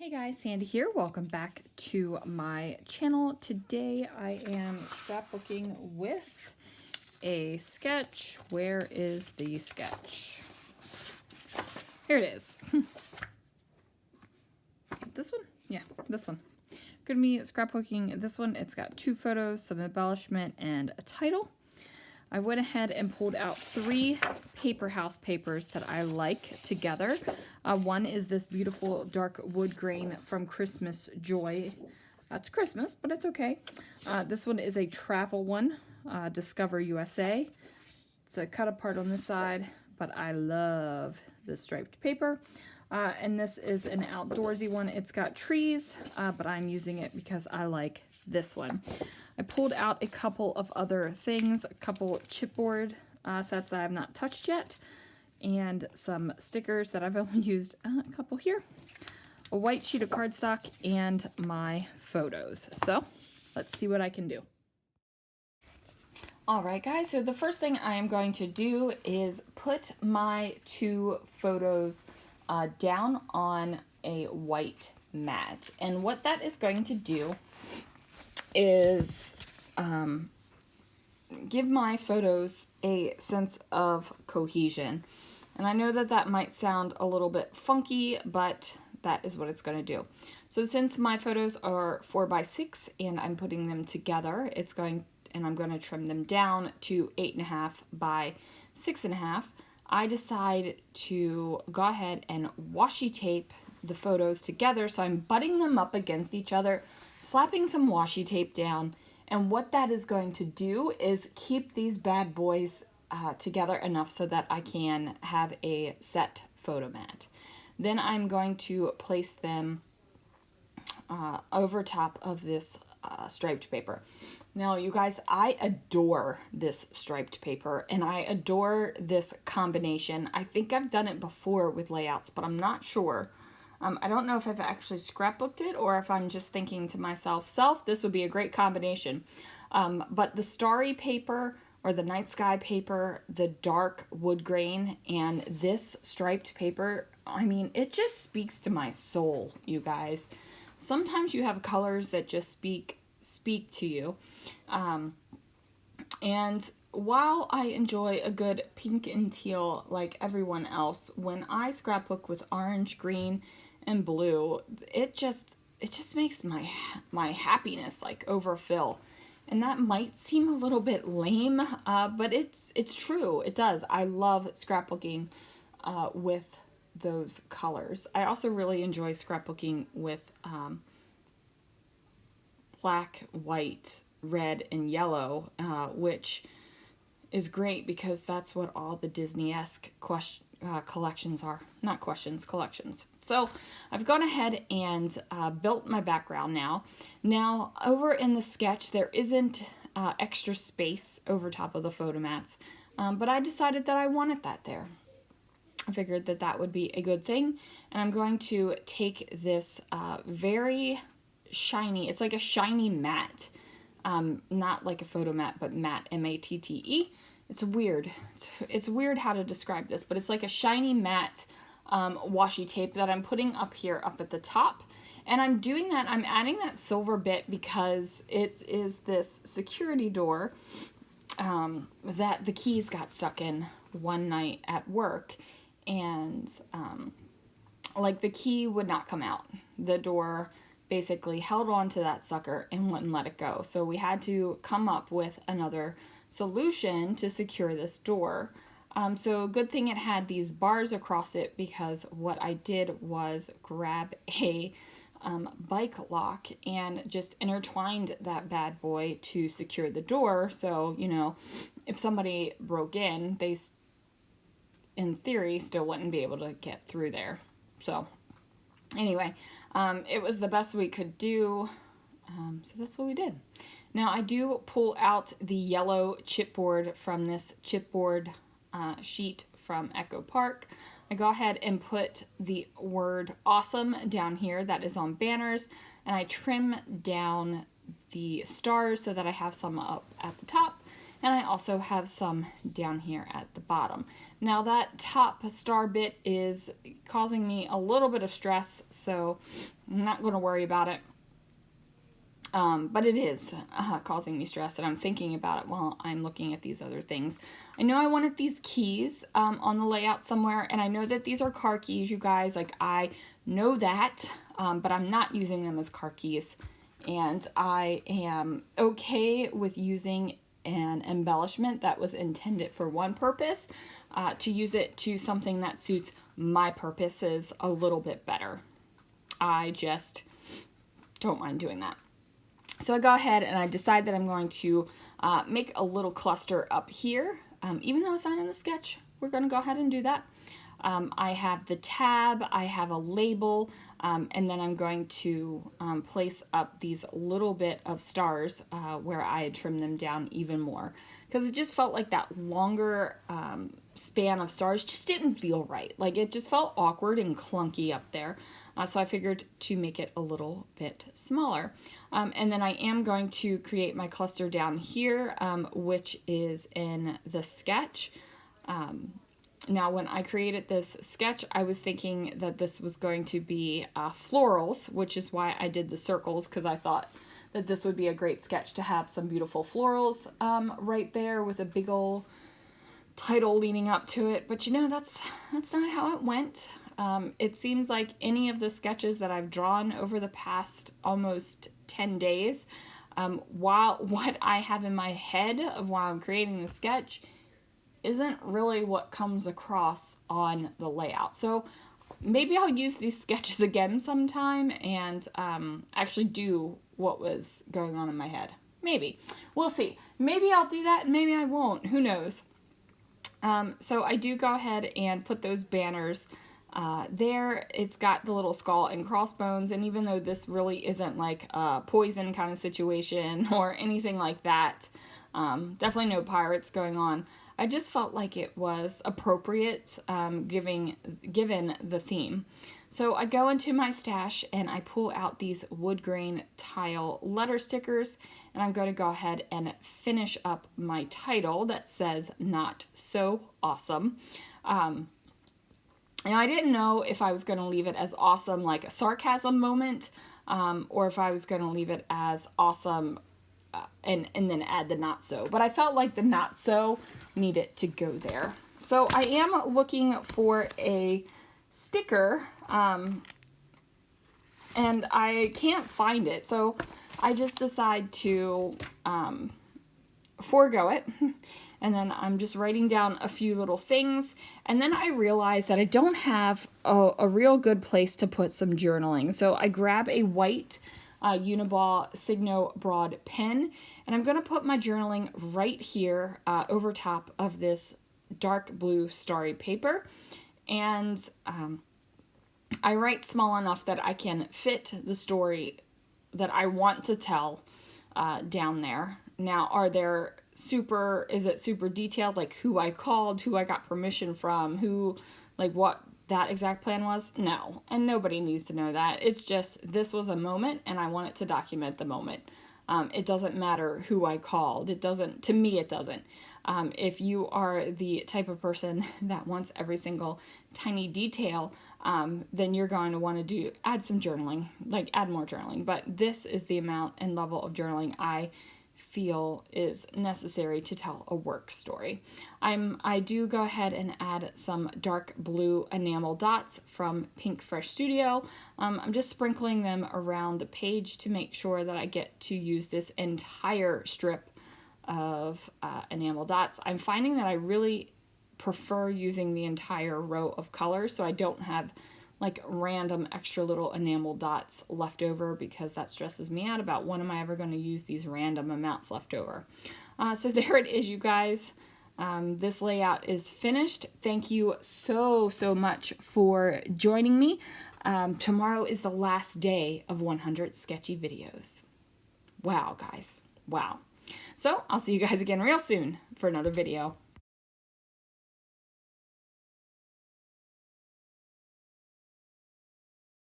Hey guys, Sandy here. Welcome back to my channel. Today I am scrapbooking with a sketch. Where is the sketch? Here it is. This one? Yeah, this one. Gonna be scrapbooking this one. It's got 2 photos, some embellishment, and a title. I went ahead and pulled out 3 paper house papers that I like together. One is this beautiful dark wood grain from Christmas Joy. It's Christmas, but it's okay. This one is a travel one, Discover USA. It's a cut apart on this side, but I love this striped paper. And this is an outdoorsy one. It's got trees, but I'm using it because I like this one. I pulled out a couple of other things, a couple chipboard sets that I have not touched yet, and some stickers that I've only used a couple here, a white sheet of cardstock, and my photos. So let's see what I can do. All right, guys, so the first thing I am going to do is put my 2 photos down on a white mat. And what that is going to do is give my photos a sense of cohesion. And I know that that might sound a little bit funky, but that is what it's going to do. So since my photos are 4x6 and I'm putting them together, I'm going to trim them down to 8.5 by 6.5. I decide to go ahead and washi tape the photos together. So I'm butting them up against each other, slapping some washi tape down, and what that is going to do is keep these bad boys together enough so that I can have a set photo mat. Then I'm going to place them over top of this striped paper. Now, you guys, I adore this striped paper, and I adore this combination. I think I've done it before with layouts, but I'm not sure. I don't know if I've actually scrapbooked it or if I'm just thinking to myself, this would be a great combination. But the starry paper or the night sky paper, the dark wood grain, and this striped paper, I mean, it just speaks to my soul, you guys. Sometimes you have colors that just speak to you. And while I enjoy a good pink and teal like everyone else, when I scrapbook with orange, green, and blue, it just makes my happiness like overfill. And that might seem a little bit lame, but it's true. It does. I love scrapbooking with those colors. I also really enjoy scrapbooking with black, white, red, and yellow, which is great because that's what all the Disney-esque collections are. Not questions, collections. So I've gone ahead and built my background now. Now, over in the sketch, there isn't extra space over top of the photo mats, but I decided that I wanted that there. I figured that that would be a good thing, and I'm going to take this very shiny, it's like a shiny matte, not like a photo mat, but matte, M-A-T-T-E. It's weird. It's weird how to describe this, but it's like a shiny matte washi tape that I'm putting up here, up at the top. And I'm doing that, I'm adding that silver bit because it is this security door that the keys got stuck in one night at work. And like the key would not come out. The door basically held on to that sucker and wouldn't let it go. So we had to come up with another solution to secure this door. So good thing it had these bars across it, because what I did was grab a bike lock and just intertwined that bad boy to secure the door. So, you know, if somebody broke in, they, in theory, still wouldn't be able to get through there. So anyway, it was the best we could do. So that's what we did. Now I do pull out the yellow chipboard from this chipboard sheet from Echo Park. I go ahead and put the word awesome down here that is on banners, and I trim down the stars so that I have some up at the top. and I also have some down here at the bottom. Now that top star bit is causing me a little bit of stress, so I'm not going to worry about it. But it is causing me stress, and I'm thinking about it while I'm looking at these other things. I know I wanted these keys on the layout somewhere, and I know that these are car keys, you guys. Like, I know that, but I'm not using them as car keys. And I am okay with using an embellishment that was intended for one purpose to use it to something that suits my purposes a little bit better. I just don't mind doing that. So I go ahead and I decide that I'm going to make a little cluster up here. Even though it's not in the sketch, we're going to go ahead and do that. I have the tab, I have a label, and then I'm going to place up these little bit of stars where I had trimmed them down even more. Because it just felt like that longer span of stars just didn't feel right. Like, it just felt awkward and clunky up there. So I figured to make it a little bit smaller. And then I am going to create my cluster down here, which is in the sketch. Now, when I created this sketch, I was thinking that this was going to be florals, which is why I did the circles, because I thought that this would be a great sketch to have some beautiful florals right there with a big old title leading up to it. But you know, that's not how it went. It seems like any of the sketches that I've drawn over the past almost 10 days, while what I have in my head of while I'm creating the sketch isn't really what comes across on the layout. So maybe I'll use these sketches again sometime and actually do what was going on in my head. Maybe. We'll see. Maybe I'll do that and maybe I won't. Who knows? So I do go ahead and put those banners there. It's got the little skull and crossbones, and even though this really isn't like a poison kind of situation or anything like that, definitely no pirates going on, I just felt like it was appropriate given the theme. So I go into my stash and I pull out these wood grain tile letter stickers, and I'm going to go ahead and finish up my title that says "Not So Awesome." And I didn't know if I was going to leave it as awesome, like a sarcasm moment, or if I was going to leave it as awesome and then add the not so. But I felt like the not so needed to go there. So I am looking for a sticker, and I can't find it. So I just decide to forego it. And then I'm just writing down a few little things. And then I realize that I don't have a real good place to put some journaling. So I grab a white Uniball Signo Broad pen, and I'm going to put my journaling right here over top of this dark blue starry paper. And I write small enough that I can fit the story that I want to tell down there. Now, is it super detailed, like who I called, who I got permission from, who, like what that exact plan was? No, and nobody needs to know that. It's just, this was a moment and I want it to document the moment. It doesn't matter who I called. To me, it doesn't. If you are the type of person that wants every single tiny detail, then you're going to want to add some journaling, like add more journaling. But this is the amount and level of journaling I feel is necessary to tell a work story. I do go ahead and add some dark blue enamel dots from Pink Fresh Studio. I'm just sprinkling them around the page to make sure that I get to use this entire strip of enamel dots. I'm finding that I really prefer using the entire row of colors, so I don't have like random extra little enamel dots left over, because that stresses me out about when am I ever going to use these random amounts left over. So there it is, you guys. This layout is finished. Thank you so much for joining me. Tomorrow is the last day of 100 sketchy videos. Wow, guys. Wow. So I'll see you guys again real soon for another video.